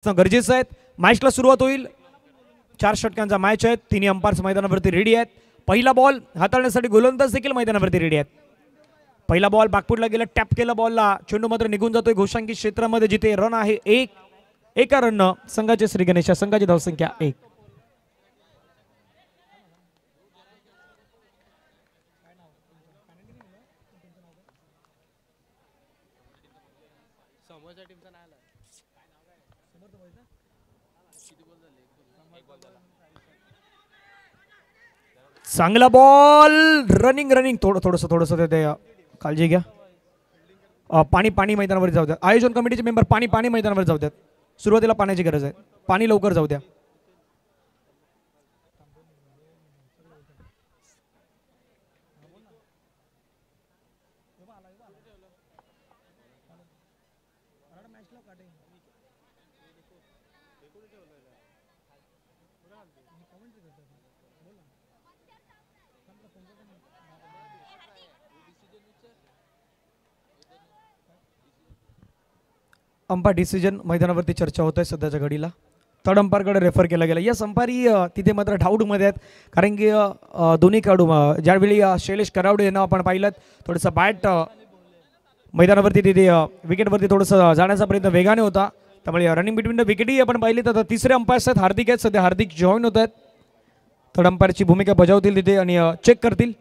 गरजेचं आहे. मॅचला सुरुवात होईल. 4 षटकांचा मॅच आहे. तिन्ही अंपायर्स मैदानावरती रेडी आहेत. पहिला बॉल हाताळण्यासाठी गोलंदाज देखील मैदानावरती रेडी आहेत. पहिला बॉल बॅकफुटला गेला, टॅप केला बॉलला, चेंडू मात्र निघून जातोय घोषांकित क्षेत्रामध्ये जिथे रन आहे एका रन संघाचे श्री गणेश संघाची धावसंख्या 1. चांगला बॉल रनिंग थोडस ते काळजी घ्या. पाणी मैदानावर जाऊ द्या. आयोजन कमिटीचे मेंबर पाणी मैदानावर जाऊ द्यात. सुरुवातीला पाण्याची गरज आहे. पाणी लवकर जाऊ द्या. अंपायर डिसिजन मैदानावरती चर्चा होत आहे सध्याच्या घडीला. थर्ड अंपायरकडे रेफर केला गेला. या अंपायरी तिथे मात्र डाऊटमध्ये आहेत, कारण की दोन्ही खेळाडू ज्यावेळी शैलेश करावडे यांना आपण पाहिलं थोडंसं बॅट मैदानावरती तिथे विकेटवरती थोडंसं जाण्याचा प्रयत्न वेगाने होता, त्यामुळे रनिंग बिटवीन द विकेटही आपण पाहिली. तर तिसरे अंपायर्स आहेत हार्दिक आहेत, सध्या हार्दिक जॉईन होत आहेत. थर्ड अंपायरची भूमिका बजावतील तिथे आणि चेक करतील.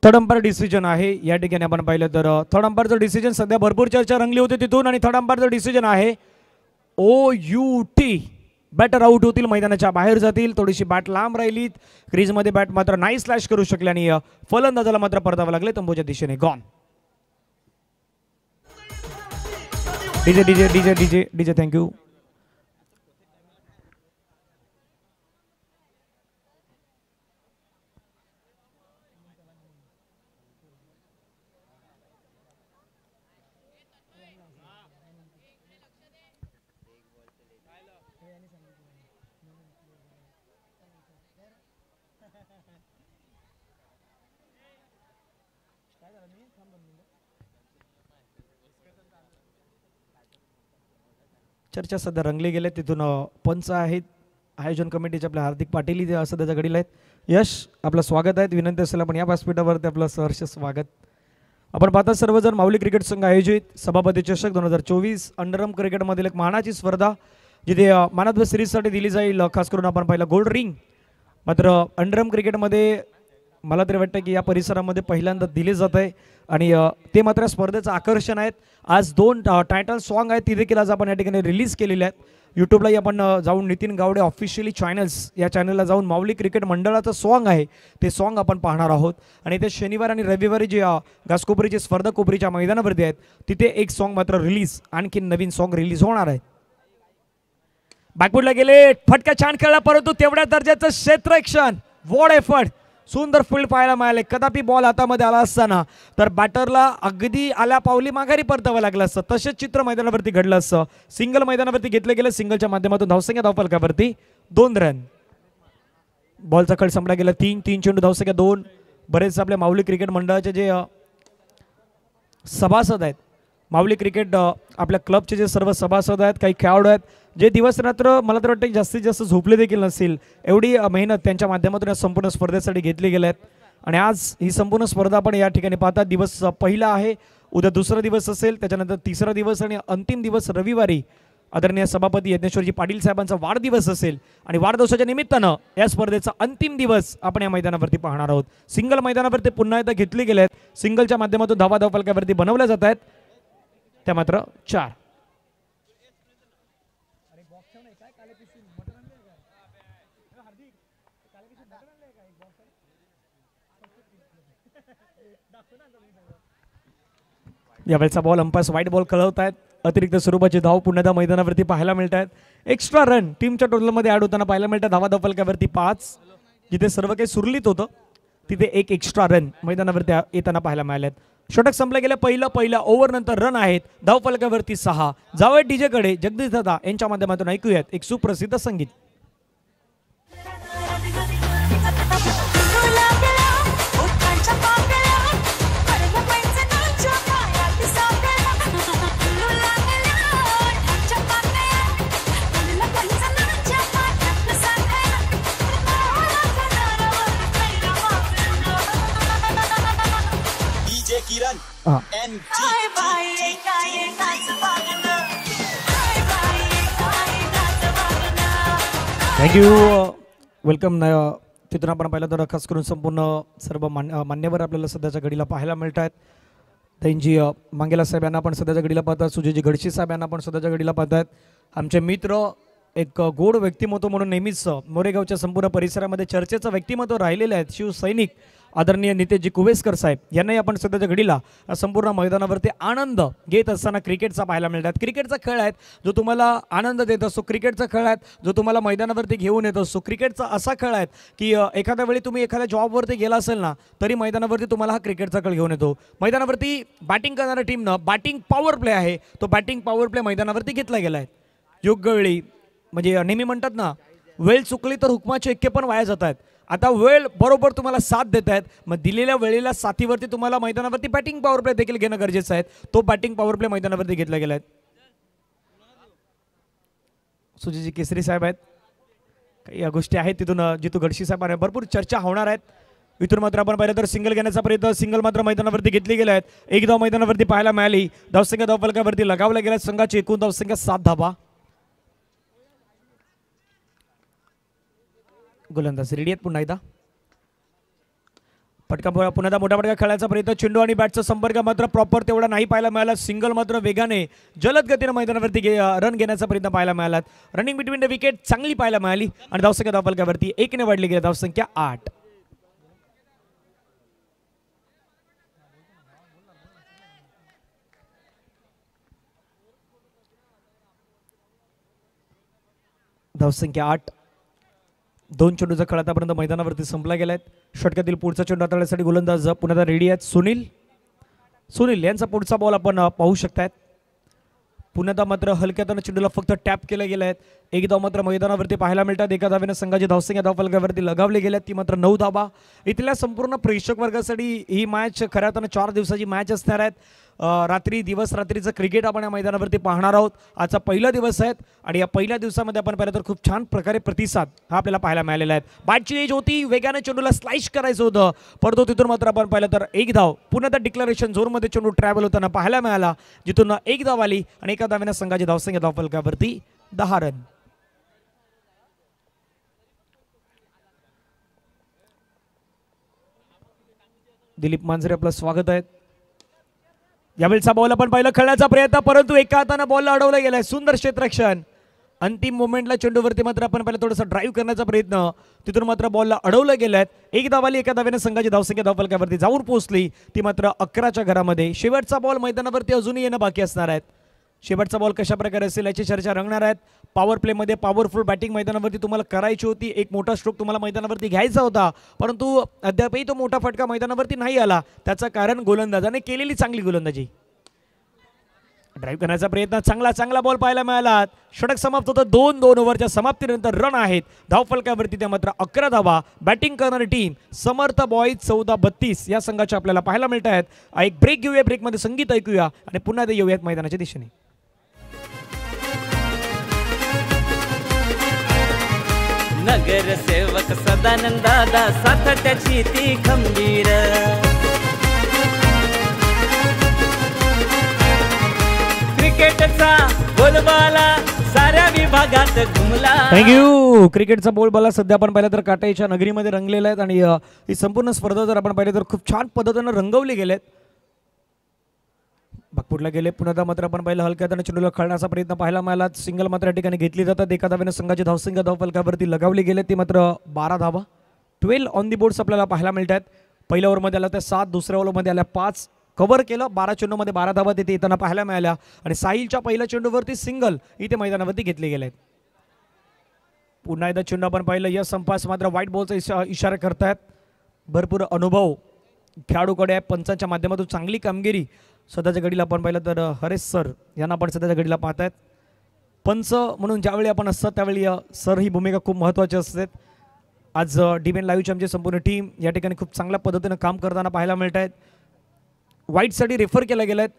थर्ड अंपायर डिसिजन आहे या ठिकाणी आपण पाहिलं तर थर्ड अंपायरचं डिसिजन सध्या भरपूर चर्चा रंगली होती तिथून, आणि थर्ड अंपायरचं डिसिजन आहे OUT. बॅटर आउट होतील, मैदानाच्या बाहेर जातील. थोडीशी बॅट लांब राहिली, क्रीजमध्ये बॅट मात्र नाही स्लॅश करू शकले आणि फलंदाजाला मात्र परतावं लागले तंबूच्या दिशेने. गॉन. DJ thank you. चर्चा सध्या रंगली गेले तिथून पंच आहेत आयोजन कमिटीचे आपले हार्दिक पाटील इथे सध्याच्या घडीला आहेत. यश आपलं स्वागत आहे. विनंती असेल आपण या व्यासपीठावरती आपलं सहर्ष स्वागत. आपण पाहता सर्वजण माऊली क्रिकेट संघ आयोजित सभापती चषक 2024 अंडरआर्म क्रिकेटमधील एक मानाची स्पर्धा जिथे मानात्व सिरीजसाठी दिली जाईल. खास करून आपण पाहिलं गोल्ड रिंग मात्र अंडरआर्म क्रिकेटमध्ये मला तरी वाटतं की या परिसरामध्ये पहिल्यांदा दिले जात आहे, आणि ते मात्र स्पर्धेचं आकर्षण आहेत. आज 2 टायटल सॉन्ग आहेत ती देखील आज आपण या ठिकाणी रिलीज केलेले आहेत. यूट्यूबलाही आपण जाऊन नितीन गावडे ऑफिशियली चॅनल्स या चॅनलला जाऊन माऊली क्रिकेट मंडळाचं सॉन्ग आहे ते सॉन्ग आपण पाहणार आहोत. आणि ते शनिवार आणि रविवारी जे घासकोपरीची स्पर्धा कोपरीच्या मैदानावरती आहेत तिथे एक सॉन्ग मात्र रिलीज, आणखी नवीन सॉन्ग रिलीज होणार आहे. बॅकफुटला गेले, फटका छान खेळला, परंतु तेवढ्या दर्जाचं क्षेत्ररक्षण. वॉट एफर्ट, सुंदर फील्ड पाहायला मिळाले. कदापि बॉल हातामध्ये आला असताना तर बॅटरला अगदी आल्या पावली माघारी परतावं लागलं असतं. तसेच चित्र मैदानावरती घडलं असतं. सिंगल मैदानावरती घेतले गेले, सिंगलच्या माध्यमातून धावसंख्या धावफलकावरती 2 रन. बॉलचा खड संपला गेला 3 चेंडू धावसंख्या 2. बरेच आपल्या माऊली क्रिकेट मंडळाचे जे सभासद आहेत, माऊली क्रिकेट आपल्या क्लबचे जे सर्व सभासद आहेत, काही खेळाडू आहेत जे दिवस रात्र मला तर वाटतं जास्तीत जास्त झोपले देखील नसतील एवढी मेहनत त्यांच्या माध्यमातून या संपूर्ण स्पर्धेसाठी घेतली गेल्या आहेत. आणि आज ही संपूर्ण स्पर्धा आपण या ठिकाणी पाहता. दिवस पहिला आहे, उद्या दुसरा दिवस असेल, त्याच्यानंतर तिसरा दिवस आणि अंतिम दिवस रविवारी आदरणीय सभापती यज्ञेश्वरजी पाटील साहेबांचा वाढदिवस असेल, आणि वाढदिवसाच्या निमित्तानं या स्पर्धेचा अंतिम दिवस आपण या मैदानावरती पाहणार आहोत. सिंगल मैदानावरती पुन्हा एकदा घेतले गेले आहेत. सिंगलच्या माध्यमातून धावा धावफलकावरती बनवल्या जात आहेत त्या मात्र 4. यावेळेचा बॉल अंपायर्स व्हाईट बॉल कळवत आहेत. अतिरिक्त स्वरूपाची धाव पुन्हा मैदानावरती पाहायला मिळत आहेत. एक्स्ट्रा रन टीमच्या टोटलमध्ये ऍड होताना पाहायला मिळतात. धावा फलकावरती 5. जिथे सर्व काही सुरळीत होतं तिथे एक एक्स्ट्रा रन मैदानावरती येताना पाहायला मिळालेत. षटक संपलं गेलं. पहिल्या ओव्हर नंतर रन आहेत. धाव फलकावरती 6. जावळ डीजे कडे जगदीश दादा यांच्या माध्यमातून ऐकूयात एक सुप्रसिद्ध संगीत. थँक्यू. वेलकम. तिथून आपण पाहिलं तर खास करून संपूर्ण सर्व मान्यवर आपल्याला सध्याच्या घडीला पाहायला मिळत आहेत. त्यांची मांगेला साहेब यांना आपण सध्याच्या घडीला पाहतात. सुजयजी घडशी साहेब यांना आपण सध्याच्या घडीला पाहतात. आमचे मित्र एक गोड व्यक्तिमत्व म्हणून नेहमीच मोरेगावच्या संपूर्ण परिसरामध्ये चर्चेचं व्यक्तिमत्व राहिलेले आहेत. शिवसैनिक आदरणीय नितेशजी कुवेसकर साहेब यांनाही आपण सध्याच्या घडीला संपूर्ण मैदानावरती आनंद घेत असताना क्रिकेटचा पाहायला मिळतात. क्रिकेटचा खेळ आहे जो तुम्हाला आनंद देत असतो. क्रिकेटचा खेळ आहे जो तुम्हाला मैदानावरती घेऊन येत असतो. क्रिकेटचा असा खेळ आहे की एखाद्या वेळी तुम्ही एखाद्या जॉबवरती गेला असेल ना तरी मैदानावरती तुम्हाला हा क्रिकेटचा खेळ घेऊन येतो. मैदानावरती बॅटिंग करणाऱ्या टीमनं बॅटिंग पॉवर प्ले आहे तो बॅटिंग पॉवर प्ले मैदानावरती घेतला गेला आहे. योग्य वेळी म्हणजे नेहमी म्हणतात ना वेळ चुकली तर हुकमाचे इक्के पण वाया जात आहेत. आता वेळ बरोबर तुम्हाला साथ देत आहेत. मग दिलेल्या वेळेला साथीवरती तुम्हाला मैदानावरती बॅटिंग पॉवर प्ले देखील घेणं गरजेचं आहे. तो बॅटिंग पॉवर प्ले मैदानावरती घेतला गेला आहे. सुजीजी केसरी साहेब आहेत. काही या गोष्टी आहेत तिथून जितू घडशी साहेब आहे. भरपूर चर्चा होणार आहेत. इथून मात्र आपण पाहिलं तर सिंगल घेण्याचा प्रयत्न सिंगल मात्र मैदानावरती घेतली गेले आहेत. एक धाव मैदानावरती पाहायला मिळाली. धावसंख्या धावफलकावरती लगावल्या गेल्या. संघाची एकूण धावसंख्या 7 धावा. गोलंदाज रेडी आहेत पुन्हा एकदा. पटका पुन्हा एकदा मोठा पटका खेळायचा प्रयत्न. चेंडू आणि बॅटचा संपर्क मात्र प्रॉपर तेवढा नाही पाहायला मिळाला. सिंगल मात्र वेगाने जलद गतीने मैदानावरती रन घेण्याचा प्रयत्न पाहायला मिळाला. रनिंग बिटवीन द विकेट चांगली पाहायला मिळाली आणि धावसंख्या धावफलकावरती 1 ने वाढली गेली. धावसंख्या 8. धावसंख्या 8. 2 चेंडूचा खेळ आतापर्यंत मैदानावरती संपला गेलाय. षटकातील पुढचा चेंडू हाताळण्यासाठी गोलंदाज पुन्हा रेडी आहेत. सुनील यांचा पुढचा बॉल आपण पाहू शकतायत. पुन्हा मात्र हलक्यातनं चेंडूला फक्त टॅप केलं गेलं आहे. एक धाव मात्र मैदानावरती पाहायला मिळतात. एका धावेने संघाची धावसंख्या धावफलकावरती लगावली गेल्या ती मात्र 9 धावा. इथल्या संपूर्ण प्रेक्षक वर्गासाठी ही मॅच खऱ्या अर्थानं 4 दिवसाची मॅच असणार आहेत. रात्री दिवस रात्रीचं क्रिकेट आपण या मैदानावरती पाहणार आहोत. आजचा पहिला दिवस आहे आणि या पहिल्या दिवसामध्ये आपण पाहिलं तर खूप छान प्रकारे प्रतिसाद हा आपल्याला पाहायला मिळालेला आहे. बॅटची एज होती. वेगाने चेंडूला स्लाइस करायचं होतं परंतु तिथून मात्र आपण पाहिलं तर एक धाव पुन्हा त्या डिक्लेरेशन झोनमध्ये चेंडू ट्रॅव्हल होताना पाहायला मिळाला जिथून एक धाव आली आणि एका धावेने संघाची धावसंख्या धावफलकावरती 10 रन. दिलीप मांजरे आपलं स्वागत आहे. यावेळेचा बॉल आपण पाहिलं खेळण्याचा प्रयत्न परंतु एका हाताने बॉलला अडवला गेलाय. सुंदर क्षेत्ररक्षण. अंतिम मोमेंटला चेंडूवरती मात्र आपण पाहिलं थोडासा ड्राईव्ह करण्याचा प्रयत्न तिथून मात्र बॉलला अडवलं गेलाय. एक धाव आली. एका धावेने संघाची धावसंख्या धावफलकावरती जाऊन पोहोचली ती मात्र 11च्या घरामध्ये. शेवटचा बॉल मैदानावरती अजूनही येणं बाकी असणार आहेत. शेवटचा बॉल कशा प्रकारे असेल याची चर्चा रंगणार आहेत. पॉवर प्लेमध्ये पॉवरफुल बॅटिंग मैदानावरती तुम्हाला करायची होती. एक मोठा स्ट्रोक तुम्हाला मैदानावरती घ्यायचा होता परंतु अद्यापही तो मोठा फटका मैदानावरती नाही आला. त्याचं कारण गोलंदाजाने केलेली चांगली गोलंदाजी. ड्राईव्ह करण्याचा प्रयत्न. चांगला बॉल पाहायला मिळाला. षटक समाप्त होतं. 2 ओव्हरच्या समाप्तीनंतर रन आहेत धावफलकावरती त्या मात्र 11 धावा. बॅटिंग करणारी टीम समर्थ बॉईज 14-32 या संघाच्या आपल्याला पाहायला मिळत आहेत. एक ब्रेक घेऊया. ब्रेकमध्ये संगीत ऐकूया आणि पुन्हा येऊयात मैदानाच्या दिशेने. नगरसेवक सदानंद दादा साथ त्याची ती खंबीर. क्रिकेटचा बोलबाला साऱ्या विभागात घुमला. थँक्यू. क्रिकेटचा बोलबाला सध्या आपण पाहिलं तर काटाईच्या नगरीमध्ये रंगलेला आहेत आणि ही संपूर्ण स्पर्धा जर आपण पाहिलं तर खूप छान पद्धतीने रंगवली गेलेत. बागपूरला गेले. पुन्हा मात्र आपण पाहिलं हलक्या हाताने चेंडूला खेळण्याचा प्रयत्न पाहायला मिळाला. सिंगल मात्र या ठिकाणी घेतली जातात. एका धावेने संघाची धावसंख्या धावफलकावरती लगावली गेले ती मात्र 12 धावा. 12 ऑन दी बोर्ड्स आपल्याला पाहायला मिळतात. पहिल्या ओव्हरमध्ये आल्या त्या 7, दुसऱ्या ओव्हरमध्ये आल्या 5, कव्हर केलं. 12 चेंडूमध्ये 12 धावा तिथे येताना पाहायला मिळाल्या आणि साहिलच्या पहिल्या चेंडूवरती सिंगल इथे मैदानावरती घेतले गेले. पुन्हा एकदा चेंडू आपण पाहिलं. यस संपास मात्र व्हाईट बॉलचा इशारा करतायत. भरपूर अनुभव खेळाडूकडे आहे. पंचांच्या माध्यमातून चांगली कामगिरी सध्याच्या घडीला आपण पाहिलं तर हरेश सर यांना आपण सध्याच्या घडीला पाहतायत. पंच म्हणून ज्यावेळी आपण असतात त्यावेळी सर ही भूमिका खूप महत्त्वाची असते. आज डिबेन लाईव्हची आमची संपूर्ण टीम या ठिकाणी खूप चांगल्या पद्धतीनं काम करताना पाहायला मिळत आहेत. व्हाईटसाठी रेफर केल्या गेल्या आहेत.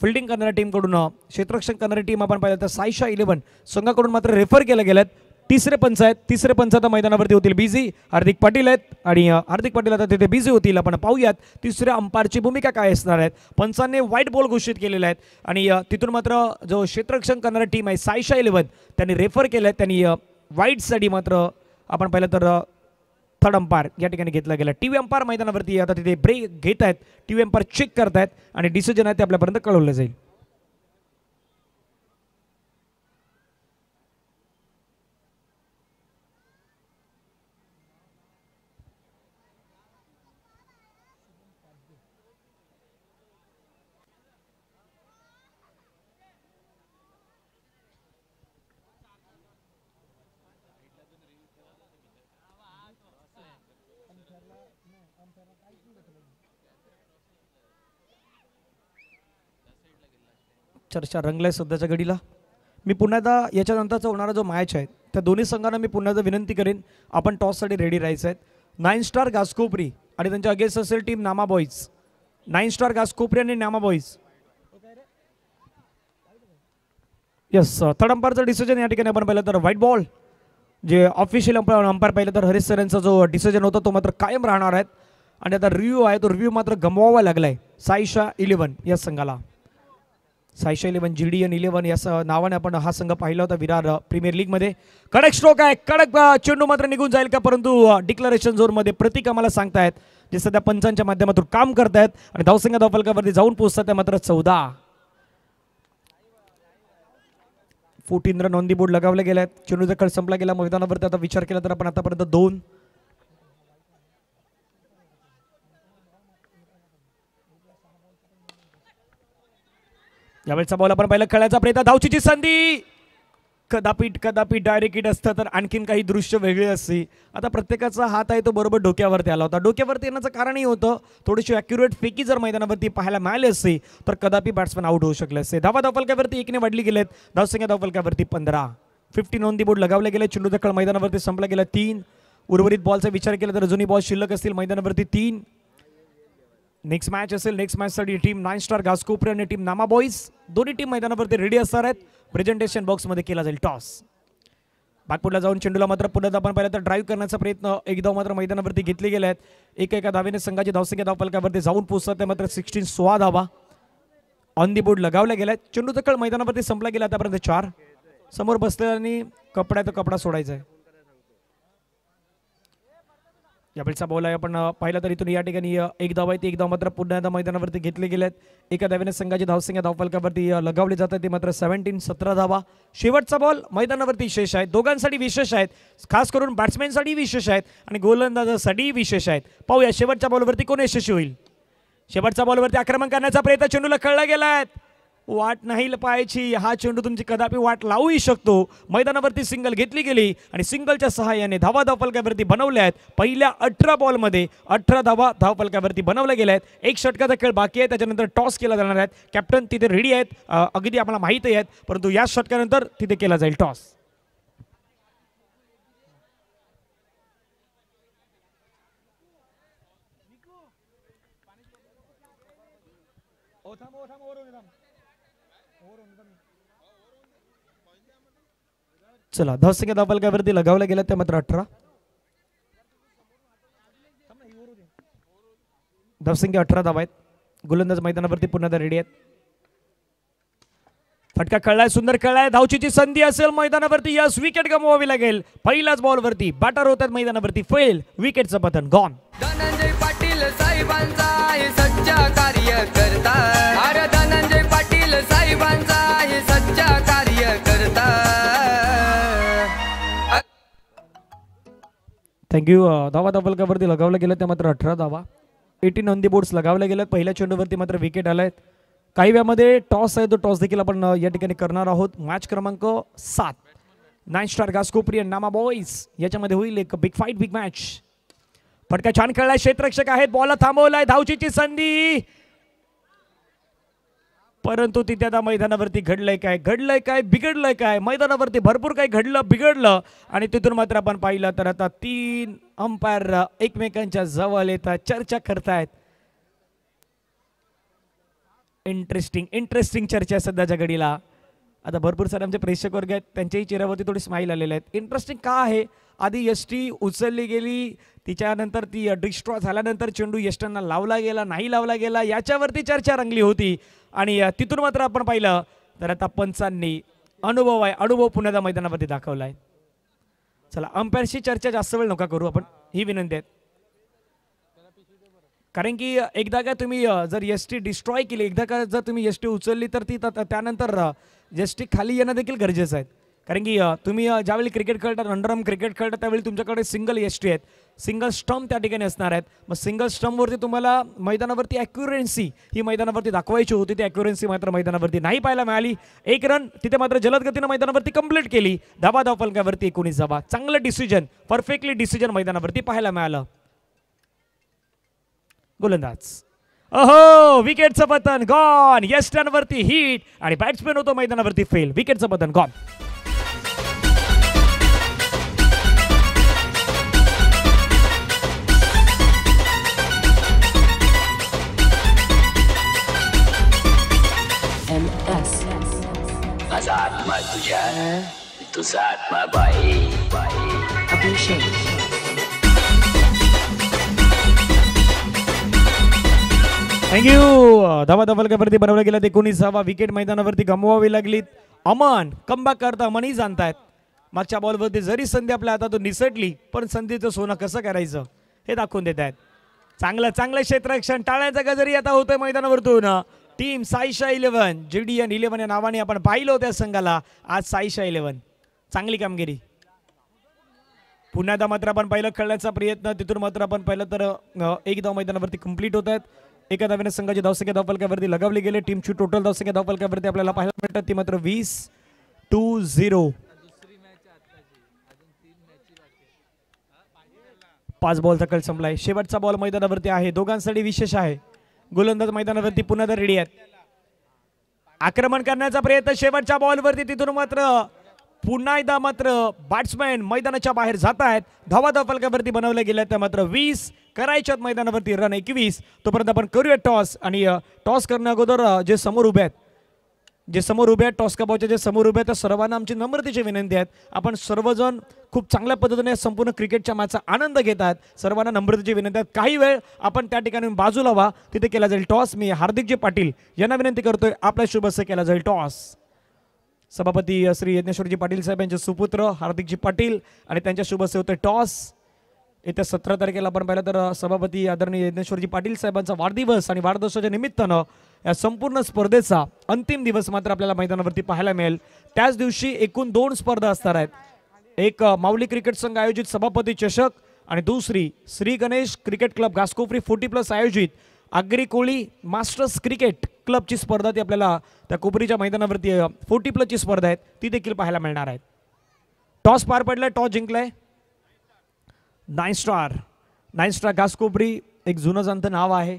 फिल्डिंग करणाऱ्या टीमकडून क्षेत्ररक्षण करणारी टीम आपण पाहिलं तर साईशा 11 संघाकडून मात्र रेफर केल्या गेल्यात. तिसरे पंच आहेत. तिसरे पंच आता मैदानावरती होतील बिझी. हार्दिक पाटील आहेत आणि हार्दिक पाटील आता तिथे बिझी होतील. आपण पाहूयात तिसऱ्या अंपायरची भूमिका काय असणार आहे. पंचांनी व्हाईट बॉल घोषित केलेले आहेत आणि तिथून मात्र जो क्षेत्ररक्षण करणारी टीम आहे साईशा 11 त्यांनी रेफर केलं आहे. त्यांनी व्हाईटसाठी मात्र आपण पाहिलं तर थर्ड अंपायर या ठिकाणी घेतला गेला. टीव्ही अंपायर मैदानावरती आता तिथे ब्रेक घेत आहेत. टीव्ही अंपायर चेक करतायत आणि डिसिजन आहे ते आपल्यापर्यंत कळवलं जाईल. चर्चा रंगलाय सध्याच्या घडीला. मी पुन्हा एकदा याच्यानंतरचा होणारा जो मॅच आहे त्या दोन्ही संघांना मी पुन्हा एकदा विनंती करेन आपण टॉससाठी रेडी राहायचं आहे. 9 स्टार घासकोपरी आणि त्यांच्या अगेन्स्ट असेल टीम नामा बॉईज. 9 स्टार घासकोपरी आणि नामा बॉईज. यस थर्ड अंपायरचं डिसिजन या ठिकाणी आपण पाहिलं तर व्हाईट बॉल जे ऑफिशियल अंपायर पाहिलं तर हरीश सर यांचा जो डिसिजन होता तो मात्र कायम राहणार आहे आणि आता रिव्ह्यू आहे तो रिव्ह्यू मात्र गमवावा लागलाय साईशा 11 या संघाला. साईशा 11 GDN 11 या नावाने आपण हा संघ पाहिला होता विरार प्रीमियर लीगमध्ये. कडक स्ट्रोक आहे. कडक चेंडू मात्र निघून जाईल का परंतु डिक्लरेशन झोनमध्ये प्रतीक आम्हाला सांगतायत जे सध्या पंचांच्या माध्यमातून काम करतायत आणि धावसंख्या धावफलकावरती जाऊन पोहोचतात त्या मात्र 14. 14 रन ऑन दी बोर्ड लगावले गेले आहेत. चेंडूचा खेळ संपला गेला मैदानावरती. आता विचार केला तर आपण आतापर्यंत 2 यावेळेचा बॉल आपण पाहिलं. खेळायचा प्रयत्न धावचीची संधी कदापि डायरेक्ट हिट असतं तर आणखीन काही दृश्य वेगळे असते. आता प्रत्येकाचा हात आहे तो बरोबर डोक्यावरती आला होता. डोक्यावरती येण्याचं कारणही होतं थोडीशी ॲक्युरेट फेकी जर मैदानावरती पाहायला मिळाली असते तर कदापि बॅट्समॅन आउट होऊ शकले असते. धावा धावफलकावरती 1ने वाढली गेलेत. धावसंख्या धावफलकावरती 15. 15 ऑन दी बोर्ड लगावले गेले. चेंडूचा खेळ मैदानावरती संपला गेला 3. उर्वरित बॉलचा विचार केला तर जुनी बॉल शिल्लक असतील मैदानावरती 3. नेक्स्ट मॅच असेल. नेक्स्ट मॅचसाठी टीम 9 स्टार घासकोपरी आणि टीम नामा बॉईज दोन्ही टीम मैदानावरती रेडी असणार आहेत. प्रेझेंटेशन बॉक्समध्ये केला जाईल टॉस. बॅकफुटला जाऊन चेंडूला मात्र पुन्हा आपण पाहिलं तर ड्राईव्ह करण्याचा प्रयत्न एक धाव मात्र मैदानावरती घेतले गेले आहेत. एका धावेने संघाची धावसंख्या धावफलकावरती जाऊन पोहोचतात ते मात्र 16 धावा ऑन दी बोर्ड लगावल्या गेल्या आहेत. चेंडूचा खेळ मैदानावरती संपला गेला आतापर्यंत 4. समोर बसलेल्यांनी कपड्यात कपडा सोडायचा आहे. यावेळेचा बॉल आहे आपण पाहिला तर इथून या ठिकाणी एक धाव आहे. ती एक धाव मात्र पुन्हा एकदा मैदानावरती घेतले गेले आहेत. एका धावेने संघाची धावसंख्या धावफलकावरती लगावली जातात ती मात्र 17 धावा. शेवटचा बॉल मैदानावरती विशेष आहे. दोघांसाठी विशेष आहेत. खास करून बॅट्समॅनसाठी विशेष आहेत आणि गोलंदाजासाठी विशेष आहेत. पाहूया शेवटच्या बॉलवरती कोण यशस्वी होईल. शेवटच्या बॉलवरती आक्रमण करण्याचा प्रयत्न चेंडूला कळला गेला आहे. वाट नाही पाहायची. हा चेंडू तुमची कदापि वाट लावूही शकतो. मैदानावरती सिंगल घेतली गेली आणि सिंगलच्या सहाय्याने धावा धावफलकावरती बनवल्या आहेत. पहिल्या 18 बॉलमध्ये 18 धावा धावफलकावरती बनवल्या गेल्या आहेत. एक षटकाचा खेळ बाकी आहे. त्याच्यानंतर टॉस केला जाणार आहे. कॅप्टन तिथे रेडी आहेत. अगदी आम्हाला माहिती आहेत परंतु या षटकानंतर तिथे केला जाईल टॉस. चला धावसंख्या धावफलकावरती लगावल्या गेल्या त्या मात्र 18. धावसंख्या 18 धावा आहेत. गोलंदाज मैदानावरती पुन्हा रेडी आहेत. फटका खेळलाय. सुंदर खेळलाय. धावचीची संधी असेल मैदानावरती. यस विकेट गमवावी लागेल. पहिल्याच बॉलवरती बॅटर होतात मैदानावरती. फेल. विकेटचं पतन गॉन. धनंजय पाटील साहेबांचा हे सच्चा कार्यकर्ता. अरे धनंजय पाटील साहेबांचा हे सच्चा कार्यकर्ता. थँक्यू. थँक्यू. धावा फलकावरती लगावलं गेलं त्या मात्र 18 धावा. 18 ऑन दी बोर्ड्स लगावल्या गेल्यात. पहिल्या चेंडूवरती मात्र विकेट आलाय. काही वेळामध्ये टॉस आहे तो टॉस देखील आपण या ठिकाणी करणार आहोत. मॅच क्रमांक 7 9 स्टार घासकोपरी आणि नामा बॉईज याच्यामध्ये होईल एक बिग फाईट बिग मॅच. फटका छान खेळलाय. क्षेत्ररक्षक आहेत. बॉल थांबवलाय. धावचीची संधी परंतु तिथे आता मैदानावरती घडलंय काय बिघडलंय काय. मैदानावरती भरपूर काही घडलं बिघडलं आणि तिथून मात्र आपण पाहिलं तर आता 3 अंपायर एकमेकांच्या जवळ येतात चर्चा करतायत. इंटरेस्टिंग चर्चा सध्याच्या घडीला. आता भरपूर सारे आमचे प्रेक्षक वर्ग आहेत त्यांच्याही चेहऱ्यावरती थोडी स्माईल आलेले आहेत. इंटरेस्टिंग का आहे. आधी एसटी उचलली गेली तिच्यानंतर ती डिस्ट्रॉय झाल्यानंतर चेंडू यष्टांना लावला गेला नाही लावला गेला याच्यावरती चर्चा रंगली होती आणि तिथून मात्र आपण पाहिलं तर आता पंचांनी अनुभव पुन्हा मैदानावरती दाखवलाय. चला अंपायरशी चर्चा जास्त वेळ नका करू आपण ही विनंती आहे. कारण की एकदा का तुम्ही जर एसटी डिस्ट्रॉय केली एकदा का जर तुम्ही एसटी उचलली तर ती त्यानंतर एसटी खाली येणं देखील गरजेचं आहे. कारण की तुम्ही ज्यावेळी क्रिकेट खेळतात अंडरआर्म क्रिकेट खेळतात त्यावेळी तुमच्याकडे सिंगल एसटी आहेत. सिंगल स्टंप त्या ठिकाणी असणार आहेत. मग सिंगल स्टंपवरती तुम्हाला मैदानावरती ॲक्युरन्सी ही मैदानावरती दाखवायची होती. ती ॲक्युरन्सी मात्र मैदानावरती नाही पाहायला मिळाली. 1 रन तिथे मात्र जलद गतीनं मैदानावरती कंप्लीट केली. धावा फलकावरती 19 धावा. चांगलं डिसिजन परफेक्टली डिसिजन मैदानावरती पाहायला मिळालं. गोलंदाज अहो विकेटचं पतन गॉन. यस्टांवरती हिट आणि बॅट्समॅन होतो मैदानावरती फेल. विकेटचं पतन गॉन. माझा आत्मा तुझ्या तुझा आत्मा बाई अभिषेक. थँक्यू. धावा फलकावरती बनवलं गेलं 19 विकेट मैदानावरती गमवावी लागलीत. अमन कमबॅक करता मनी जाणतायत. मागच्या बॉलवरती जरी संधी आपल्या हातातून निसटली पण संधीचं सोनं कसं करायचं हे दाखवून देत आहेत. चांगलं क्षेत्ररक्षण टाळण्याचा गजरी आता होतोय मैदानावरतून. टीम साईशा 11 JDN 11 या नावाने आपण पाहिलं होत्या संघाला. आज साईशा 11 चांगली कामगिरी. पुन्हा मात्र आपण पहिलं खेळण्याचा प्रयत्न तिथून मात्र आपण पाहिलं तर 1 धाव मैदानावरती कंप्लीट होत आहेत. एका धावेने संघाची धावसंख्या धावफलकावरती लगावली गेले. टीमची टोटल धावसंख्या धावफलकावरती आपल्याला पाहायला मिळतात ती मात्र 20-0. 5 बॉलचा कल संपलाय. शेवटचा बॉल मैदानावरती आहे. दोघांसाठी विशेष आहे. गोलंदाज मैदानावरती पुन्हा रेडी आहेत. आक्रमण करण्याचा प्रयत्न शेवटच्या बॉलवरती तिथून मात्र पुन्हा एकदा मात्र बॅट्समॅन मैदानाच्या बाहेर जात आहेत. धावा फलकावरती बनवल्या गेल्या त्या मात्र 20 करायच्यात मैदानावरती रन 21. तोपर्यंत आपण करूया टॉस आणि टॉस करण्या अगोदर जे समोर उभे आहेत टॉस कबावचे जे समोर उभे आहेत त्या सर्वांना आमची नम्रतेची विनंती आहे. आपण सर्वजण खूप चांगल्या पद्धतीने संपूर्ण क्रिकेटच्या मॅचचा आनंद घेत आहेत. सर्वांना नम्रतेची विनंती आहे. काही वेळ आपण त्या ठिकाणी बाजूला व्हा. तिथे केला जाईल टॉस. मी हार्दिकजी पाटील यांना विनंती करतोय आपल्या शुभ हस्ते केला जाईल टॉस. सभापती श्री यज्ञेश्वरजी पाटील साहेब यांचे सुपुत्र हार्दिकजी पाटील आणि त्यांच्या शुभ हस्ते होते टॉस. येत्या 17 तारखेला आपण पाहिलं तर सभापती आदरणीय यज्ञेश्वरजी पाटील साहेबांचा वाढदिवस आणि वाढदिवसाच्या निमित्तानं या संपूर्ण स्पर्धेचा अंतिम दिवस मात्र आपल्याला मैदानावरती पाहायला मिळेल. त्याच दिवशी एकूण 2 स्पर्धा असणार आहेत. एक माऊली क्रिकेट संघ आयोजित सभापती चषक आणि दुसरी श्री गणेश क्रिकेट क्लब घासकोपरी 40+ आयोजित आगरी कोळी मास्टर्स क्रिकेट क्लबची स्पर्धा ती आपल्याला त्या कोपरीच्या मैदानावरती 40+ ची स्पर्धा आहे ती देखील पाहायला मिळणार आहे. टॉस पार पडलाय. टॉस जिंकलाय 9 स्टार घासकोपरी. एक जुनं जाणतं नाव आहे.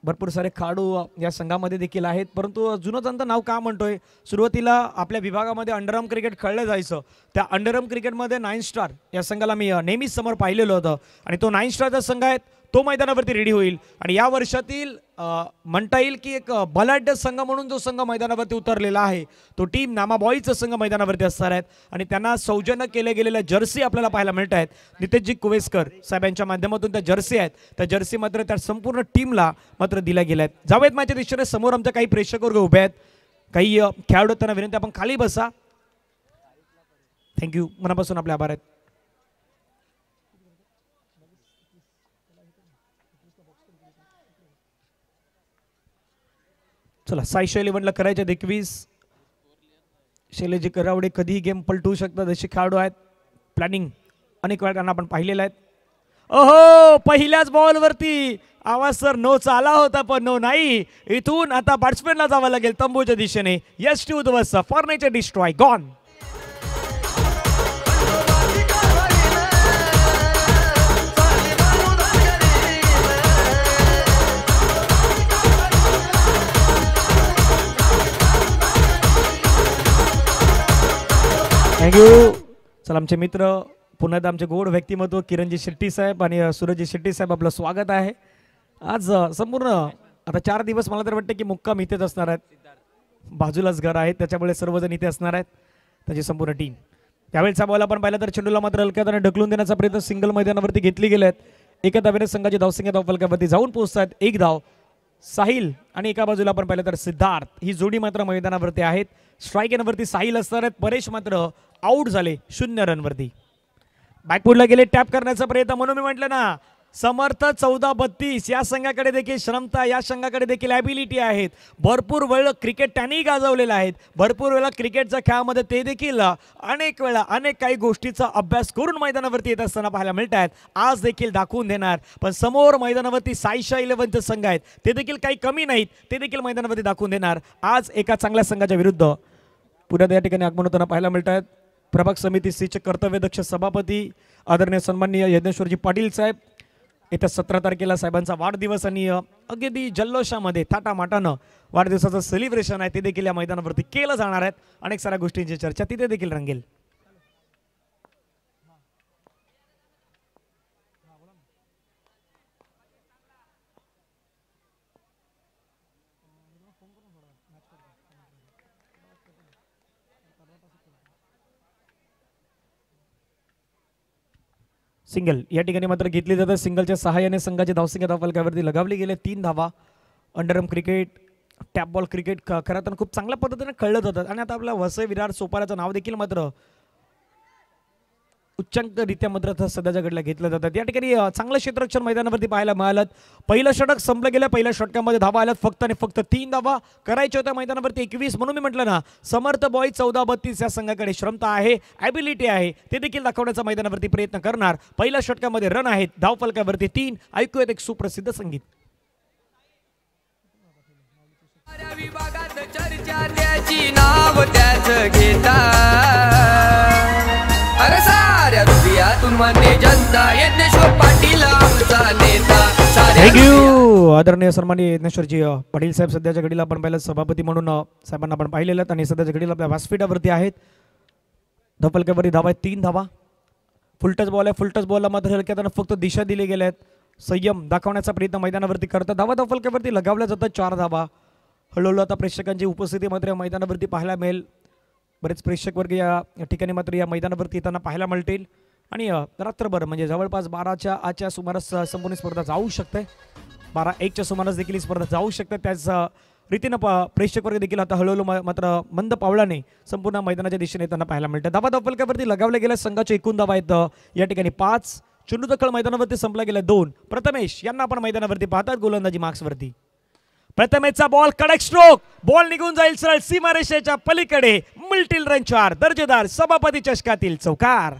भरपूर सारे खेळाडू या संघामध्ये देखील आहेत. परंतु जुनं जाणतं नाव का म्हणतोय. सुरुवातीला आपल्या विभागामध्ये अंडरआर्म क्रिकेट खेळलं जायचं. त्या अंडरआर्म क्रिकेटमध्ये 9 स्टार या संघाला मी नेहमीच समोर पाहिलेलं होतं आणि तो 9 स्टारचा संघ आहे तो मैदानावरती रेडी होईल. आणि या वर्षातील म्हणता येईल की एक बलाढ्य संघ म्हणून जो संघ मैदानावरती उतरलेला आहे तो टीम नामा बॉईजचा संघ मैदानावरती असणार आहेत. आणि त्यांना सौजन्य केल्या गेलेल्या जर्सी आपल्याला पाहायला मिळत आहेत. नितेशजी कुवेसकर साहेबांच्या माध्यमातून त्या जर्सी आहेत. त्या जर्सी मात्र त्या संपूर्ण टीमला मात्र दिल्या गेल्या आहेत. जावेद माझ्या दिशेने समोर आमच्या काही प्रेक्षक वर्ग उभे आहेत. काही खेळाडू त्यांना विनंती आपण खाली बसा. थँक्यू. मनापासून आपले आभार आहेत. चला साईशा 11ला करायचे 21. शैलेजी करावडे कधीही गेम पलटवू शकतात असे खेळाडू आहेत. प्लॅनिंग अनेक वेळा आपण पाहिलेला आहे. ओहो, पहिल्याच बॉलवरती आवाज सर नो चाला होता पण नो नाही. इथून आता बॅट्समॅनला जावं लागेल तंबूच्या दिशेने. यस टू उद्ध्वस्त, फॉर्नेचर डिस्ट्रॉय, गॉन. थँक्यू. चला आमचे मित्र पुन्हा एकदा आमचे गोड व्यक्तिमत्व किरणजी शेट्टी साहेब आणि सूरजजी शेट्टी साहेब, आपलं स्वागत आहे. आज संपूर्ण आता 4 दिवस मला तर वाटतं की मुक्काम इथेच असणार आहेत. बाजूलाच घर आहे त्याच्यामुळे सर्वजण इथे असणार आहेत, त्याची संपूर्ण टीम. त्यावेळेचा बॉल आपण पाहिला तर चेंडूला मात्र हलक्यात ढकलून देण्याचा प्रयत्न सिंगल मैदानावरती घेतली गेले आहेत. एका धावेने संघाची धावसंख्या धावफलकावरती जाऊन पोहोचतात. 1 धाव साहिल आणि एका बाजूला आपण पाहिलं तर सिद्धार्थ, ही जोडी मात्र मैदानावरती आहेत. स्ट्राईक एनवरती साहिल असणार आहेत. परेश मात्र आउट झाले 0 रनवरती. बॅकफुटला गेले टॅप करण्याचा प्रयत्न, म्हणून मी म्हटलं ना समर्थ 14-32 या संघाकडे देखील श्रमता, या संघाकडे देखील ॲबिलिटी आहेत. भरपूर वेळ क्रिकेट त्यांनी गाजवलेला आहे. भरपूर वेळा क्रिकेटच्या खेळामध्ये ते देखील अनेक वेळा अनेक काही गोष्टीचा अभ्यास करून मैदानावरती येत असताना पाहायला मिळत आहेत. आज देखील दाखवून देणार. पण समोर मैदानावरती साईशा 11चे संघ आहेत, ते देखील काही कमी नाहीत, ते देखील मैदानावरती दाखवून देणार. आज एका चांगल्या संघाच्या विरुद्ध पुण्यात या ठिकाणी आगमन होताना पाहायला मिळत आहेत. प्रभाग समिती सीचे कर्तव्यदक्ष सभापती आदरणीय सन्माननीय यज्ञेश्वरजी पाटील साहेब, येत्या 17 तारखेला साहेबांचा वाढदिवस आणि अगदी जल्लोषामध्ये थाटामाटानं वाढदिवसाचं सेलिब्रेशन आहे ते देखील या मैदानावरती केलं जाणार आहे. अनेक साऱ्या गोष्टींची चर्चा तिथे देखील रंगेल. सिंगल या ठिकाणी मात्र घेतली जातात. सिंगलच्या सहाय्याने संघाची धावसंख्या धावफलकावरती लगावली गेले 3 धावा. Underarm cricket, tap ball cricket खरं तर खूप चांगल्या पद्धतीने कळलं जातात. आणि आता आपला वसई विरार सोपाराचं नाव देखील मात्र उच्चांकरित्या मात्र सध्याच्या घडीला घेतलं जातात. या ठिकाणी चांगलं क्षेत्ररक्षण मैदानावरती पाहायला मिळालं. पहिलं षटक संपलं गेलं. पहिल्या षटकामध्ये धावा आल्यात फक्त आणि फक्त 3 धावा करायच्या होत्या मैदानावरती 21. म्हणून मी म्हटलं ना समर्थ बॉय 14-32 या संघाकडे श्रमता आहे, ॲबिलिटी आहे, ते देखील दाखवण्याचा मैदानावरती प्रयत्न करणार. पहिल्या षटकामध्ये रन आहेत, धावफलकावरती 3. ऐकूयात एक सुप्रसिद्ध संगीत. विभागात चर्चा त्याची नाव त्याच घेता, अरे साऱ्या हृदयातून मान्य जनता यज्ञेश्वर पाटील आमचा नेता. थँक्यू. आदरणीय सन्माननीय यज्ञेश्वरजी पाटील साहेब सध्याच्या घडीला आपण पाहिलं सभापती म्हणून साहेबांना आपण पाहिलेलं आणि सध्याच्या घडीला आपल्या व्यासपीठावरती आहेत. धावफलकावरती धावा आहेत 3 धावा. फुलटच बॉल आहे. फुलटच बॉलला मात्र हलक्यात फक्त दिशा दिली गेल्या आहेत. संयम दाखवण्याचा प्रयत्न मैदानावरती करतात. धावा धावफलकावरती लगावल्या जातात 4 धावा. हळूहळू आता प्रेक्षकांची उपस्थिती मात्र मैदानावरती पाहायला मिळेल. बरेच प्रेक्षक वर्ग या ठिकाणी मात्र या मैदानावरती येताना पाहायला मिळतील. आणि रात्रभर म्हणजे जवळपास 12च्या आजच्या सुमारास संपूर्ण स्पर्धा जाऊ शकते. 12-1च्या सुमारास देखील ही स्पर्धा जाऊ शकते. त्याच रीतीनं प्रेक्षक वर्ग देखील आता हळूहळू मात्र मंद पावलाने संपूर्ण मैदानाच्या दिशेने येताना पाहायला मिळतं. धावा धावफलकावरती लगावल्या गेल्या संघाचे एकूण धावा आहेत या ठिकाणी 5. चेंडू दखल मैदानावरती संपला गेला 2. प्रथमेश यांना आपण मैदानावरती पाहतात गोलंदाजी मार्क्सवरती. प्रथमेशचा बॉल कडक स्ट्रोक, बॉल निघून जाईल सरळ सीमारेषेच्या पलीकडे. मल्टी रन 4 दर्जेदार सभापती चषकातील चौकार.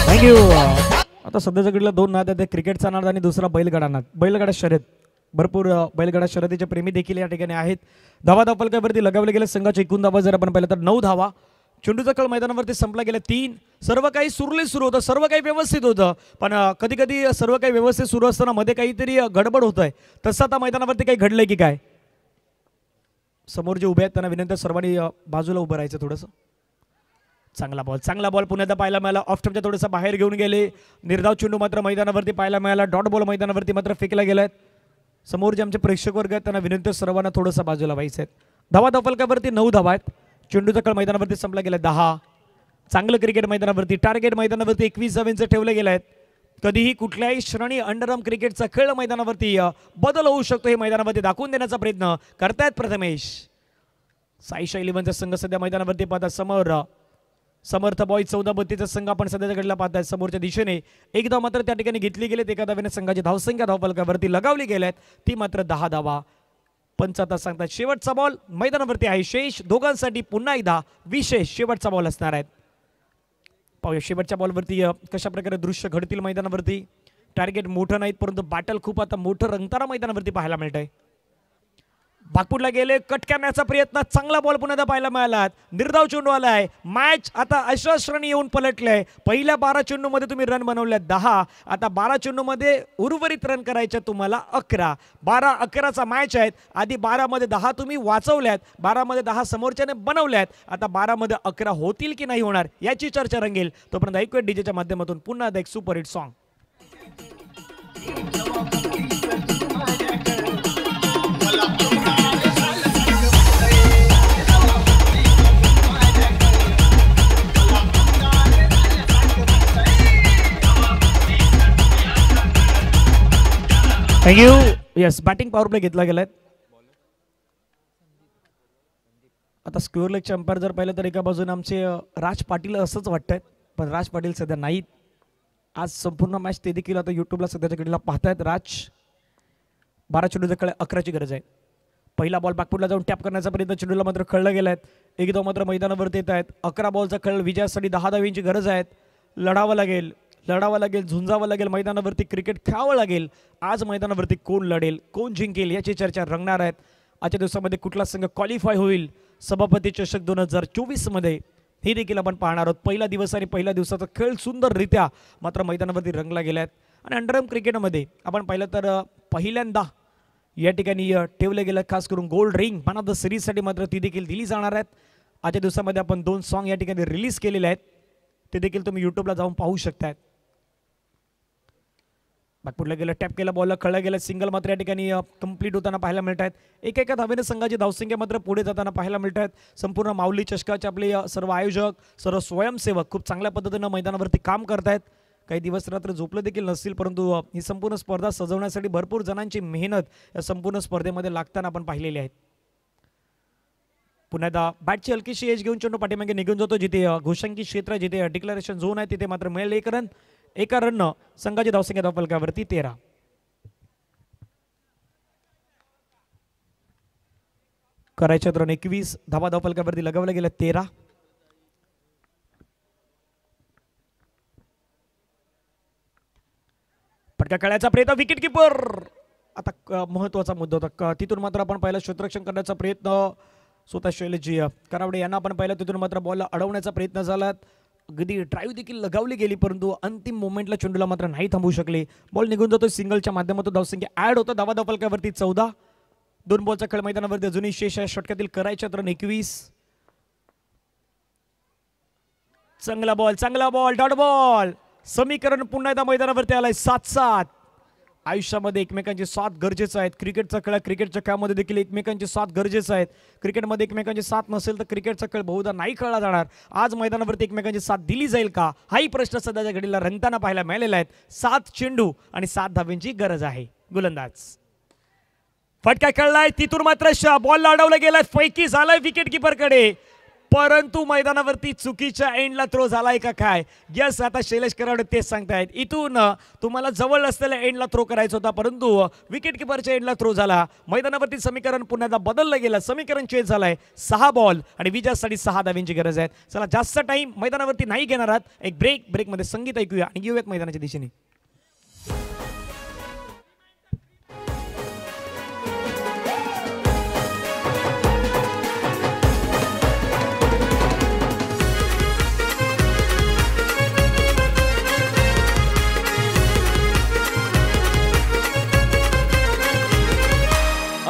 थँक्यू. आता सध्याच्या घडीला 2 नाद आहेत. क्रिकेटचा नाद आणि दुसरा बैलगाडा नाद. बैलगाडा शर्यत, भरपूर बैलगाडा शर्यतीचे प्रेमी देखील या ठिकाणी आहेत. धावा धावफलकावरती लगावले गेले संघाचे एकूण धावा जर आपण पाहिलं तर 9 धावा. चेंडूचा कळ मैदानावरती संपला गेला 3. सर्व काही सुरळीत सुरू होतं, सर्व काही व्यवस्थित होतं. पण कधी कधी सर्व काही व्यवस्थित सुरू असताना मध्ये काहीतरी गडबड होत आहे. तसं आता मैदानावरती काही घडलंय की काय? समोर जे उभे आहेत त्यांना विनंती सर्वांनी बाजूला उभं राहायचं थोडंसं. चांगला बॉल पुन्हा पाहायला मिळाला. ऑफ स्टंपच्या थोडंसं बाहेर घेऊन गेले. निर्धाव चेंडू मात्र मैदानावरती पाहायला मिळाला. डॉट बॉल मैदानावरती मात्र फेकला गेलाय. समोर जे आमचे प्रेक्षक वर्ग आहेत त्यांना विनंती सर्वांना थोडंसं बाजूला व्हायचं आहे. धावा धावफलकावरती 9 धावा आहेत. चेंडूचा कळ मैदानावरती संपला गेला 10. चांगलं क्रिकेट मैदानावरती, टार्गेट मैदानावरती 21 धावांचे ठेवले गेले आहेत. कधीही कुठल्याही श्रेणी अंडरआर्म क्रिकेटचा खेळ मैदानावरती बदल होऊ शकतो हे मैदानावरती दाखवून देण्याचा प्रयत्न करतायत प्रथमेश. साईशा 11चा संघ सध्या मैदानावरती पाहतात. समोर समर्थ बॉय 14-32 संघ आपण सध्याच्या घडीला पाहताय समोरच्या दिशेने एकदा मात्र त्या ठिकाणी घेतली गेली एका धावेने संघाची धावसंख्या धावफलकावरती लगावली गेल्यात ती मात्र 10 धावा. पंच आता सांगतात शेवटचा बॉल मैदानावरती आहे. शेष दोघांसाठी पुन्हा एकदा विशेष शेवटचा बॉल असणार आहे. पाहूया शेवटच्या बॉलवरती कशा प्रकारे दृश्य घडतील मैदानावरती. टार्गेट मोठं नाहीत परंतु बॅटल खूप आता मोठं रंगताना मैदानावरती पाहायला मिळतंय. बागपूरला गेले कट करण्याचा प्रयत्न चांगला बॉल पुन्हा पाहायला मिळाला. निर्धाव चेंडू आलाय. मॅच आता अशाश्रणी येऊन पलटलंय. पहिल्या 12 चेंडू मध्ये तुम्ही रन बनवल्यात 10. आता 12 चेंडू मध्ये उर्वरित रन करायचे तुम्हाला 11. 12-11चा मॅच आहेत. आधी 12 मध्ये 10 तुम्ही वाचवल्यात. 12 मध्ये 10 समोरच्याने बनवल्यात. आता 12 मध्ये 11 होतील की नाही होणार याची चर्चा रंगेल. तोपर्यंत ऐकूया डीजेच्या माध्यमातून पुन्हा एकदा एक superhit song. Thank you. Yes batting power play घेतला गेलाय. आता स्क्वेअर लेगचे अंपायर जर पाहिलं तर एका बाजूने आमचे राज पाटील असंच वाटतंय पण राज पाटील सध्या नाहीत. आज संपूर्ण मॅच ते देखील आता युट्यूबला सध्याच्या घडीला पाहतायत. राज 12 चेंडूच्या खेळ 11ची गरज आहे. पहिला बॉल बॅकफुटला जाऊन टॅप करण्याचा प्रयत्न चेंडूला मात्र खळलं गेलाय. एकदा मात्र मैदानावरती येत आहेत. 11 बॉलचा खेळ विजयासाठी 10 धावींची गरज आहे. लढावं लागेल झुंजावं लागेल मैदानावरती क्रिकेट खेळावं लागेल. आज मैदानावरती कोण लढेल कोण जिंकेल याची चर्चा रंगणार आहेत. आजच्या दिवसामध्ये कुठला संघ क्वालिफाय होईल सभापती चषक 2024 मध्ये हे देखील आपण पाहणार आहोत. पहिला दिवस आणि पहिल्या दिवसाचा खेळ सुंदररित्या मात्र मैदानावरती रंगला गेला आहे. आणि अंडरआर्म क्रिकेटमध्ये आपण पाहिलं तर पहिल्यांदा या ठिकाणी ठेवलं गेलं खास करून gold ring man of the सिरीजसाठी मात्र ती देखील दिली जाणार आहेत. आजच्या दिवसामध्ये आपण 2 सॉन्ग या ठिकाणी रिलीज केलेले आहेत. ते देखील तुम्ही युट्यूबला जाऊन पाहू शकताय. बॅकफुटला गेलं टॅप केला बॉलला खळलं गेलं सिंगल मात्र या ठिकाणी कंप्लीट होताना पाहायला मिळत आहेत. एका धावेने संघाची धावसंख्या मात्र पुढे जाताना पाहायला मिळत आहेत. संपूर्ण माऊली चषकाचे आपले सर्व आयोजक सर्व स्वयंसेवक खूप चांगल्या पद्धतीनं मैदानावरती काम करतायत. काही दिवस रात्र झोपले देखील नसतील परंतु ही संपूर्ण स्पर्धा सजवण्यासाठी भरपूर जणांची मेहनत या संपूर्ण स्पर्धेमध्ये लागताना आपण पाहिलेली आहेत. पुन्हा एकदा बॅटची हलकीशी एज घेऊन चेंडू पाठीमागे निघून जातो. जिथे घोषांकी क्षेत्र जिथे डिक्लेरेशन झोन आहे तिथे मात्र मिळेल 1 रन. एका रननं संघाची धावसंख्या धावफलकावरती 13. करायच्या रन 21 धावा धावफलकावरती लगावल्या गेल्या 13. पटका खेळायचा प्रयत्न विकेट किपर आता महत्वाचा मुद्दा होता. तिथून मात्र आपण पहिला क्षेत्ररक्षण करण्याचा प्रयत्न स्वतः शैलेशजी करावडे यांना आपण पाहिलं. तिथून मात्र बॉलला अडवण्याचा प्रयत्न झाला. अगदी ड्राईव्ह देखील लगावली गेली परंतु अंतिम मोमेंटला चेंडूला मात्र नाही थांबू शकले. बॉल निघून जातो. सिंगलच्या माध्यमातून धावसंख्या ऍड होतं. धावा धावफलकावरती 14. 2 बॉलचा खेळ मैदानावरती अजूनही शेष आहे. षटकातील करायच्या रन 21. चांगला बॉल डॉट बॉल. समीकरण पुन्हा एकदा मैदानावरती आलाय. 7-7. आयुष्यामध्ये एकमेकांची साथ गरजेचं आहे. क्रिकेटच्या खेळामध्ये देखील एकमेकांची साथ गरजेचं आहे. क्रिकेटमध्ये एकमेकांची साथ नसेल तर क्रिकेटचा खेळ बहुधा नाही खेळला जाणार. आज मैदानावरती एकमेकांची साथ दिली जाईल का हाही प्रश्न सध्याच्या घडीला रंगताना पाहायला मिळालेला आहे. 7 चेंडू आणि 7 धावेंची गरज आहे. गोलंदाज फटका खेळलाय. तिथून मात्र बॉलला अडवलं गेलाय. फैकी झालाय विकेट किपरकडे परंतु मैदानावरती चुकीच्या एंडला थ्रो झालाय का काय. यस आता शैलेश करावडे तेच सांगतायत. इथून तुम्हाला जवळ असलेल्या एंडला थ्रो करायचा होता परंतु विकेट किपरच्या एंडला थ्रो झाला. मैदानावरती समीकरण पुन्हा एकदा बदललं गेलं. समीकरण चेंज झालंय. 6 बॉल आणि विजयासाठी 6 धावेंची गरज आहे. चला जास्त टाइम मैदानावरती नाही घेणार आहात. एक ब्रेकमध्ये संगीत ऐकूया आणि घेऊयात मैदानाच्या दिशेने.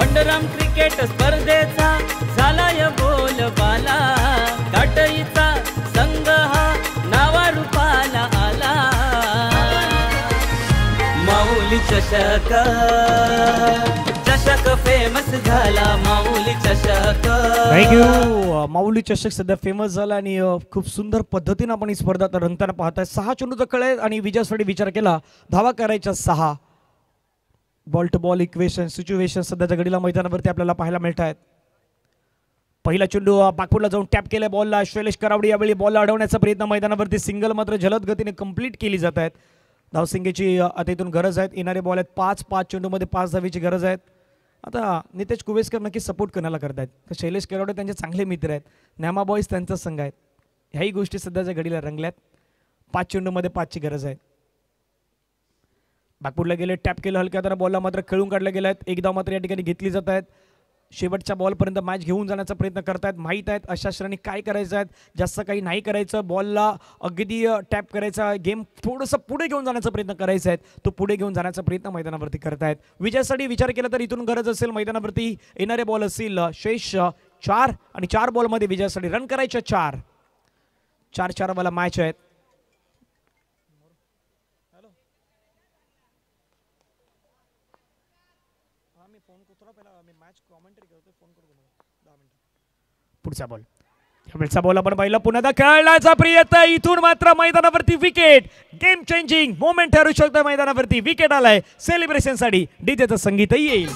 अंडरआर्म क्रिकेट स्पर्धेचा झालाय बोलबाला. काटईचा संघ हा नावा रूपाला आला. माऊली चषक फेमस झाला. माऊली चषक. थँक्यू. माऊली चषक सध्या फेमस झाला आणि खूप सुंदर पद्धतीने आपण ही स्पर्धा रंगताना पाहताय. 6 चेंडूचा खेळ आहे आणि विजयासाठी विचार केला. धावा करायच्या 6. Ball to ball equation situation सध्याच्या घडीला मैदानावरती आपल्याला पाहायला मिळत आहेत. पहिला चेंडू बागपूरला जाऊन टॅप केलाय बॉलला. शैलेश करावडे यावेळी बॉलला अडवण्याचा प्रयत्न मैदानावरती. सिंगल मात्र जलद गतीने कंप्लीट केली जात आहेत. धावसंख्येची आता इथून गरज आहे. येणारे बॉल आहेत 5 चेंडूमध्ये 5 धावेची गरज आहे. आता नितेश कुवेसकर नक्की सपोर्ट कोणाला करतायत तर शैलेश करावडे त्यांचे चांगले मित्र आहेत. न्यामा बॉईज त्यांचा संघ आहेत. ह्याही गोष्टी सध्याच्या घडीला रंगल्यात. 5 चेंडूमध्ये 5ची गरज आहे. बागपूरला गेले टॅप केलं हलक्या हाताने बॉलला मात्र खेळून काढले गेले आहेत. एकदा मात्र या ठिकाणी घेतली जात आहेत. शेवटच्या बॉलपर्यंत मॅच घेऊन जाण्याचा प्रयत्न करतायत. माहीत आहेत अशा श्रेणी काय करायचं आहे. जास्त काही नाही करायचं. बॉलला अगदी टॅप करायचा. गेम थोडंसं पुढे घेऊन जाण्याचा प्रयत्न करायचा आहे. तो पुढे घेऊन जाण्याचा प्रयत्न मैदानावरती करतायत. विजयासाठी विचार केला तर इथून गरज असेल मैदानावरती येणारे बॉल असतील शेष 4 आणि 4 बॉलमध्ये विजयासाठी रन करायचे 4 वाला मॅच आहेत. पुढचा बॉल ह्यावेळचा बॉल आपण पाहिला पुन्हा खेळण्याचा प्रयत्न. इथून मात्र मैदानावरती विकेट. गेम चेंजिंग मोमेंट ठरू शकतं. मैदानावरती विकेट आलाय. सेलिब्रेशन साठी डीजेचं संगीतही येईल.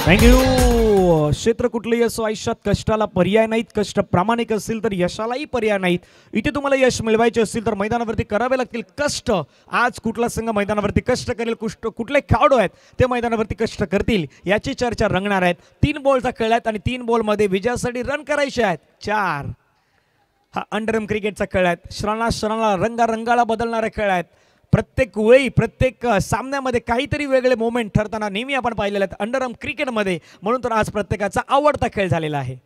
थँक्यू. क्षेत्र कुठलंही असो आयुष्यात कष्टाला पर्याय नाहीत. कष्ट प्रामाणिक असतील तर यशालाही पर्याय नाहीत. इथे तुम्हाला यश मिळवायचे असतील तर मैदानावरती करावे लागतील कष्ट. आज कुठला संघ मैदानावरती कष्ट करेल, कुठले खेळाडू आहेत ते मैदानावरती कष्ट करतील याची चर्चा रंगणार आहेत. 3 बॉलचा खेळ आहेत आणि 3 बॉलमध्ये विजयासाठी रन करायचे आहेत 4. हा अंडरआर्म क्रिकेटचा खेळ आहेत. क्षणाला रंगाला बदलणारे खेळ आहेत. प्रत्येक वेळी प्रत्येक सामन्यामध्ये काहीतरी वेगळे मोमेंट ठरताना नेहमी आपण पाहिलेले आहेत अंडरआर्म क्रिकेटमध्ये. म्हणून तर आज प्रत्येकाचा आवडता खेळ झालेला आहे.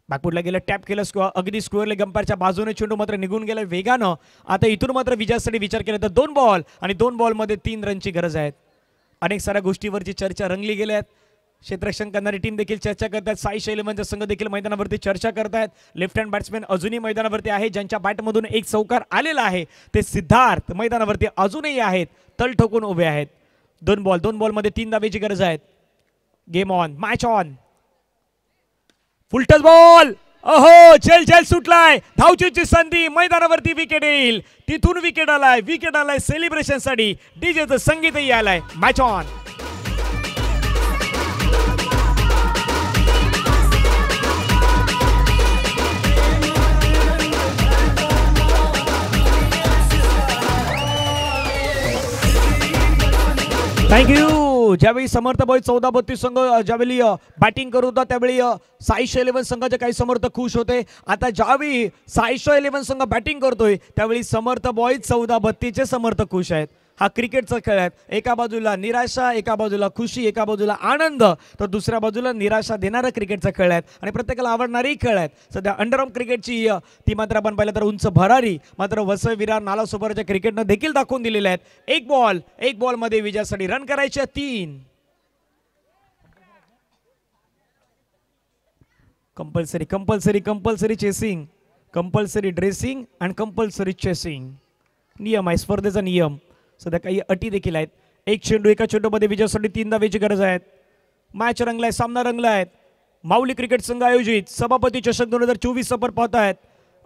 बागपूरला गेलं टॅप केलं अगदी स्क्वेअर लेग अंपायरच्या बाजूने चेंडू मात्र निघून गेला वेगानं. आता इथून मात्र विजयासाठी विचार केला तर 2 बॉल आणि 2 बॉलमध्ये 3 रनची गरज आहे. अनेक साऱ्या गोष्टीवरची चर्चा रंगली गेल्या आहेत. क्षेत्ररक्षण करणारी टीम देखील चर्चा करतात. साई शैलेमनचा संघ देखील मैदानावरती चर्चा करतायत. लेफ्ट हँड बॅट्समॅन अजूनही मैदानावरती आहे. ज्यांच्या बॅटमधून एक चौकार आलेला आहे ते सिद्धार्थ मैदानावरती अजूनही आहेत. तल ठोकून उभे आहेत. 2 बॉलमध्ये 3 धावेची गरज आहे. Game on, match on. Full touch ball. अहो झेल सुटलाय. धावचीची संधी. मैदानावरती विकेट येईल. तिथून विकेट आलाय सेलिब्रेशन साठी डीजेचं संगीतही आलाय. Match on. थँक्यू. ज्यावेळी समर्थ बॉय 14-32 संघ ज्यावेळी बॅटिंग करत होता त्यावेळी साईश 11 संघाचे काही समर्थक खुश होते. आता ज्यावेळी साईश 11 संघ बॅटिंग करतोय त्यावेळी समर्थ बॉय 14-32 समर्थक खुश आहेत. हा क्रिकेटचा खेळ आहे. एका बाजूला निराशा, एका बाजूला खुशी, एका बाजूला आनंद तर दुसऱ्या बाजूला निराशा देणारा क्रिकेटचा खेळ आहे आणि प्रत्येकाला आवडणारी खेळ आहेत. सध्या अंडरआर्म क्रिकेटची ती मात्र आपण पाहिलं तर उंच भरारी मात्र वसई विरार नालासोपाराच्या क्रिकेटनं देखील दाखवून दिलेले आहेत. 1 बॉलमध्ये विजयासाठी रन करायचे 3. Compulsory chasing, compulsory dressing and compulsory chasing नियम आहे स्पर्धेचा नियम. सध्या काही अटी देखील आहेत. एका चेंडूमध्ये विजयासाठी 3 धावेची गरज आहे. मॅच रंगलाय, सामना रंगलाय. माऊली क्रिकेट संघ आयोजित सभापती चषक 2024 सफर पाहतायत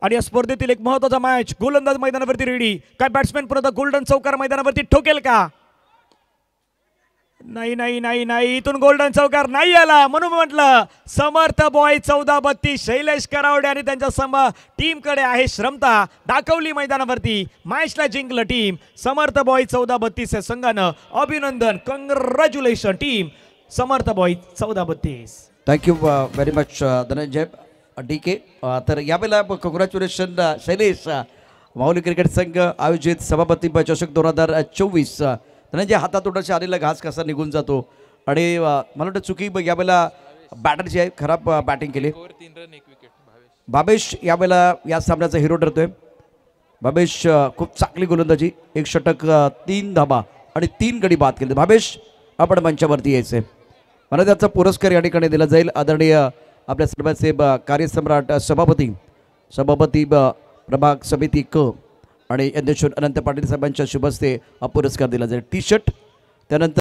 आणि या स्पर्धेतील एक महत्त्वाचा मॅच. गोलंदाज मैदानावरती रेडी. काय बॅट्समॅन परत गोल्डन चौकार मैदानावरती ठोकेल का? नाही. इथून गोल्डन चौकार नाही आला. म्हणून म्हटलं समर्थ बॉय 14-32 शैलेश करावडे आणि त्यांच्या टीम कडे आहे श्रमता. दाखवली मैदानावरती. मॅचला जिंकलं टीम. समर्थ बॉय 14-32 या संघानं अभिनंदन. Congratulation team Samarth boy 14-32. Thank you very much Dhananjay DK. तर यावेळेला कॉंग्रॅच्युलेशन शैलेश. माऊली क्रिकेट संघ आयोजित सभापती चषक 2024. धनंजय हातात थोडासा आलेला घास कसा निघून जातो आणि मला वाटतं चुकी यावेळेला बॅटरची आहे. खराब बॅटिंग केली. भावेश यावेळेला या सामन्याचा हिरो ठरतोय. भावेश खूप चांगली गोलंदाजी. 1 षटक 3 धाबा आणि 3 गडी बाद केले. भावेश आपण मंचावरती यायचे. मला त्याचा पुरस्कार या ठिकाणी दिला जाईल. आदरणीय आपल्या सर्वांचे कार्यसम्राट सभापती प्रभाग समिती क आणि अध्यक्ष अनंत पाटील साहेबांच्या शुभ हस्ते हा पुरस्कार दिला जाईल. टी-शर्ट त्यानंतर